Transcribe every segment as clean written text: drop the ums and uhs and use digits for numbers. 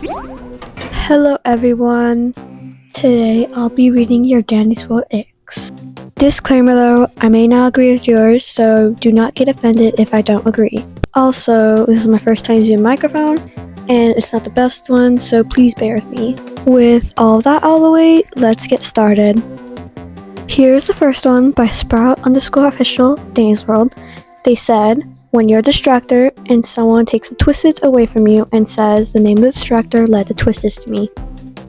Hello everyone. Today I'll be reading your Dandy's World ICKS. Disclaimer though, I may not agree with yours, so do not get offended if I don't agree. Also, this is my first time using a microphone, and it's not the best one, so please bear with me. With all that out of the way, let's get started. Here's the first one by Sprout_official Dandy's World. They said, when you're a distractor and someone takes the Twisteds away from you and says the name of the distractor led the Twisteds to me.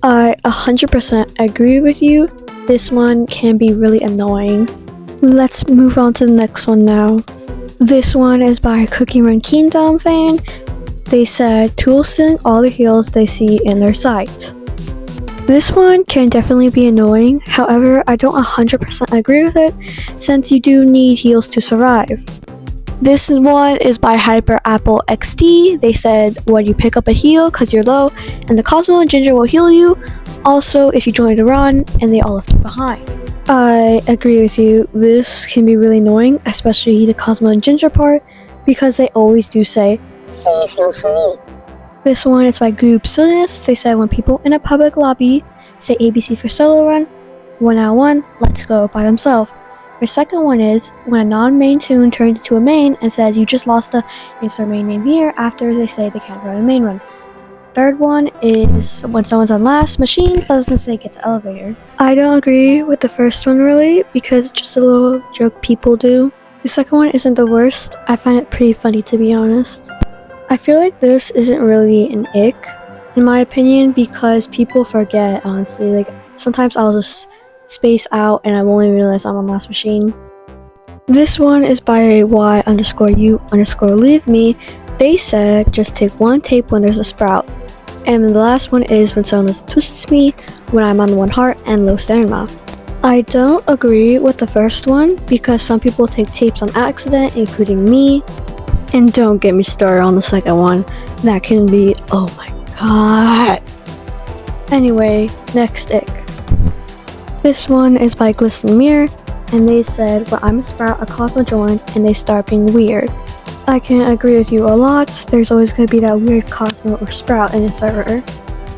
I 100% agree with you. This one can be really annoying. Let's move on to the next one now. This one is by Cookie Run Kingdom fan. They said tools stealing all the heals they see in their sight. This one can definitely be annoying, however I don't 100% agree with it since you do need heals to survive. This one is by Hyper Apple XD. They said when you pick up a heal cause you're low and the Cosmo and Ginger will heal you, also if you join the run and they all left you behind. I agree with you, this can be really annoying, especially the Cosmo and Ginger part, because they always do say, save heals for me. This one is by Goob Silliness. They said when people in a public lobby say ABC for solo run, 1-on-1, let's go by themselves. Their second one is when a non-main tune turns into a main and says you just lost the insert main name here after they say they can't run a main run. Third one is when someone's on last machine but doesn't say get the elevator. I don't agree with the first one really because it's just a little joke people do. The second one isn't the worst. I find it pretty funny to be honest. I feel like this isn't really an ick in my opinion because people forget honestly. Like sometimes I'll just space out and I won't even realize I'm on last machine. This one is by Y_U_leave me. They said just take one tape when there's a sprout. And the last one is when someone twists me when I'm on one heart and low stamina. I don't agree with the first one because some people take tapes on accident, including me. And don't get me started on the second one. That can be, oh my god. Anyway, next ick. This one is by Glistening Mirror, and they said when I'm a sprout, a Cosmo joins and they start being weird. I can agree with you a lot. There's always going to be that weird Cosmo or sprout in a server.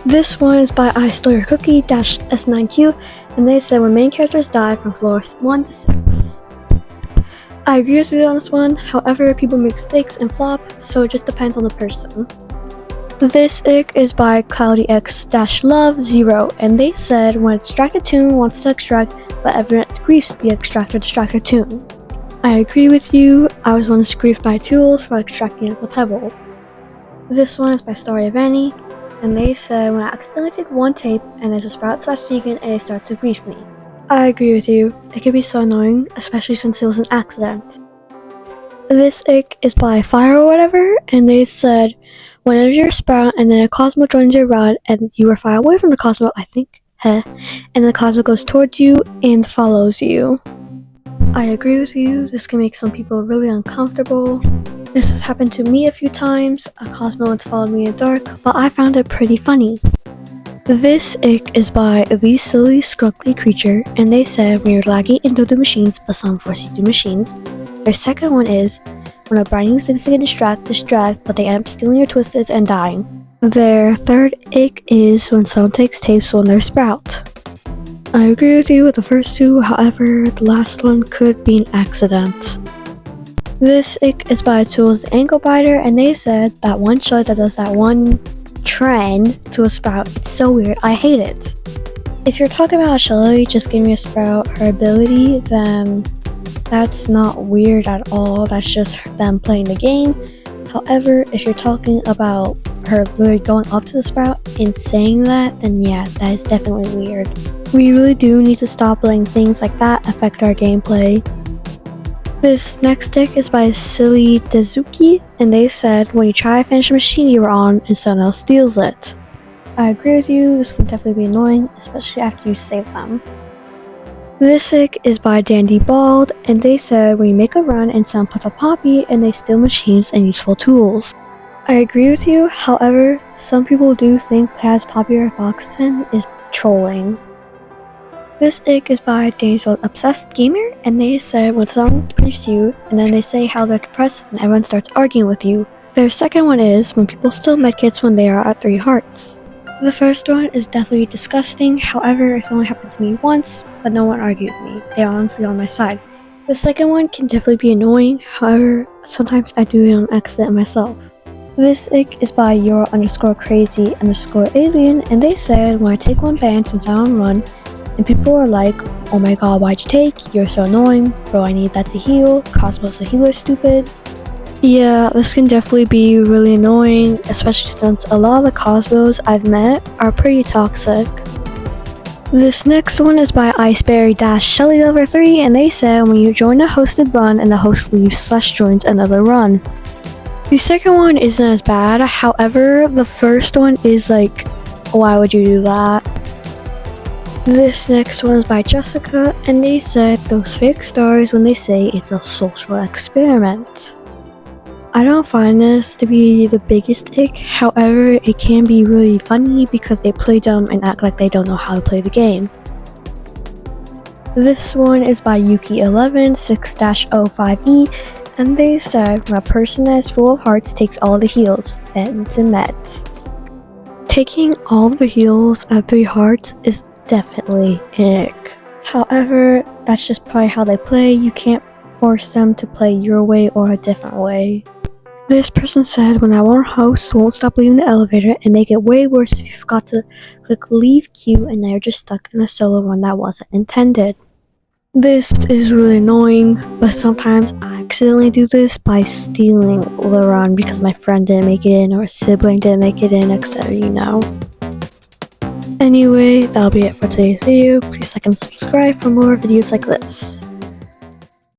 This one is by I Stole Your Cookie -S9Q, and they said when main characters die from floors 1 to 6. I agree with you on this one, however people make mistakes and flop, so it just depends on the person. This ick is by CloudyX-Love0, and they said when a distracted tune wants to extract but everyone griefs the distracted tune. I agree with you, I was once griefed by tools for extracting as a pebble. This one is by Story of Annie, and they said when I accidentally take one tape and there's a sprout/vegan and they start to grief me. I agree with you, it can be so annoying, especially since it was an accident. This ick is by Fire or whatever, and they said whenever you're a sprout and then a Cosmo joins your run and you are far away from the Cosmo, I think, and the Cosmo goes towards you and follows you. I agree with you, this can make some people really uncomfortable. This has happened to me a few times, a Cosmo once followed me in the dark, but I found it pretty funny. This ick is by The Silly Skrunkly Creature, and they said when you're lagging into the machines but some force you through machines. Their second one is when a brand new thing can distract, but they end up stealing your Twisteds and dying. Their third ick is when someone takes tapes when they're sprout. I agree with you with the first two, however, the last one could be an accident. This ick is by Tools the Ankle Biter, and they said that one show that does that one trend to a sprout, it's so weird, I hate it. If you're talking about Shelly just giving a sprout her ability, then that's not weird at all, that's just them playing the game. However, if you're talking about her literally going up to the sprout and saying that, then yeah, that is definitely weird. We really do need to stop letting things like that affect our gameplay. This next ick is by Silly Dezuki, and they said when you try to finish a machine you were on and someone else steals it. I agree with you, this can definitely be annoying, especially after you save them. This ick is by Dandy Bald, and they said when you make a run and someone puts a poppy and they steal machines and useful tools. I agree with you, however, some people do think Taz Poppy or Foxton is trolling. This ick is by Dandy's World Obsessed Gamer, and they said when someone briefs you and then they say how they're depressed and everyone starts arguing with you. Their second one is when people steal medkits when they are at 3 hearts. The first one is definitely disgusting, however it's only happened to me once, but no one argued with me. They're honestly on my side. The second one can definitely be annoying, however sometimes I do it on accident myself. This ick is by your_crazy_alien, and they said when I take one advance and down run, and people are like, oh my god, why'd you take? You're so annoying. Bro, I need that to heal. Cosmos the healer stupid. Yeah, this can definitely be really annoying, especially since a lot of the Cosmos I've met are pretty toxic. This next one is by Iceberry-Shelly3, and they said when you join a hosted run and the host leaves/joins another run. The second one isn't as bad, however, the first one is like, why would you do that? This next one is by Jessica, and they said those fake stars when they say it's a social experiment. I don't find this to be the biggest ick, however, it can be really funny because they play dumb and act like they don't know how to play the game. This one is by Yuki11-6-05E, and they said when a person that is full of hearts takes all the heals, then it's a meds. Taking all of the heals at 3 hearts is definitely an ick. However, that's just probably how they play. You can't force them to play your way or a different way. This person said when I want a host won't stop leaving the elevator and make it way worse if you forgot to click leave queue and now you're just stuck in a solo run that wasn't intended. This is really annoying, but sometimes I accidentally do this by stealing the run because my friend didn't make it in or a sibling didn't make it in, etc. you know. Anyway, that'll be it for today's video. Please like and subscribe for more videos like this.